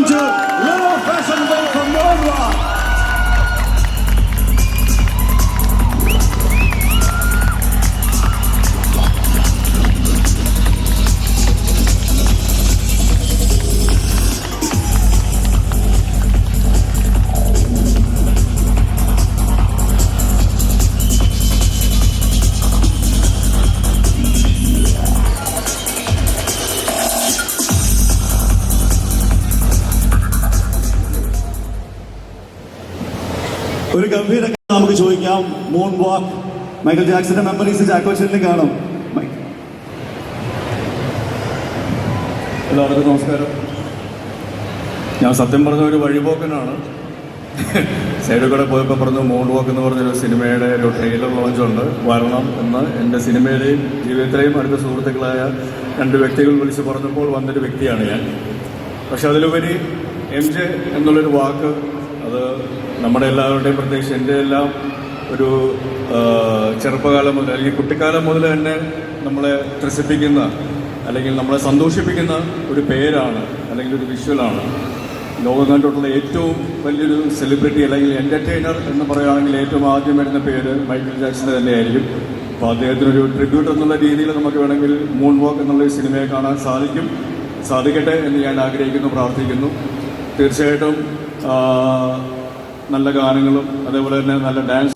Welcome to Little Fashion Week from Moonrock. ഒരു ഗംഭീര നമുക്ക് ചോദിക്കാം. മൂൺ വാക്ക് മൈക്കൽ ജാക്സന്റെ മെമ്മറീസ് ജാക്കോച്ചനിൽ കാണും. എല്ലാവർക്കും നമസ്കാരം. ഞാൻ സത്യം പറഞ്ഞ ഒരു വഴിപോക്കനാണ്. സൈഡിൽ കൂടെ പോയപ്പോൾ പറഞ്ഞു മൂൺ വാക്ക് എന്ന് പറഞ്ഞൊരു സിനിമയുടെ ഒരു ട്രെയിലർ ലോഞ്ചുണ്ട്, വരണം എന്ന് എൻ്റെ സിനിമയിലെയും ജീവിതത്തിലെയും അടുത്ത സുഹൃത്തുക്കളായ രണ്ട് വ്യക്തികൾ വിളിച്ച് പറഞ്ഞപ്പോൾ വന്നൊരു വ്യക്തിയാണ് ഞാൻ. പക്ഷെ അതിലുപരി MJ എന്നുള്ളൊരു വാക്ക്, അത് നമ്മുടെ എല്ലാവരുടെയും, പ്രത്യേകിച്ച് എൻ്റെ എല്ലാം ഒരു ചെറുപ്പകാലം മുതൽ അല്ലെങ്കിൽ കുട്ടിക്കാലം മുതൽ തന്നെ നമ്മളെ ത്രസിപ്പിക്കുന്ന അല്ലെങ്കിൽ നമ്മളെ സന്തോഷിപ്പിക്കുന്ന ഒരു പേരാണ്, അല്ലെങ്കിൽ ഒരു വിഷ്വലാണ്. ലോകം കണ്ടിട്ടുള്ള ഏറ്റവും വലിയൊരു സെലിബ്രിറ്റി അല്ലെങ്കിൽ എൻ്റർടൈനർ എന്ന് പറയുകയാണെങ്കിൽ ഏറ്റവും ആദ്യം വരുന്ന പേര് മൈക്കിൾ ജാക്സൺ തന്നെയായിരിക്കും. അപ്പോൾ അദ്ദേഹത്തിനൊരു ട്രിബ്യൂട്ട് എന്നുള്ള രീതിയിൽ നമുക്ക് വേണമെങ്കിൽ മൂൺ വാക്ക് എന്നുള്ള സിനിമയെ കാണാൻ സാധിക്കട്ടെ എന്ന് ഞാൻ ആഗ്രഹിക്കുന്നു, പ്രാർത്ഥിക്കുന്നു. തീർച്ചയായിട്ടും നല്ല ഗാനങ്ങളും അതേപോലെ തന്നെ നല്ല ഡാൻസ്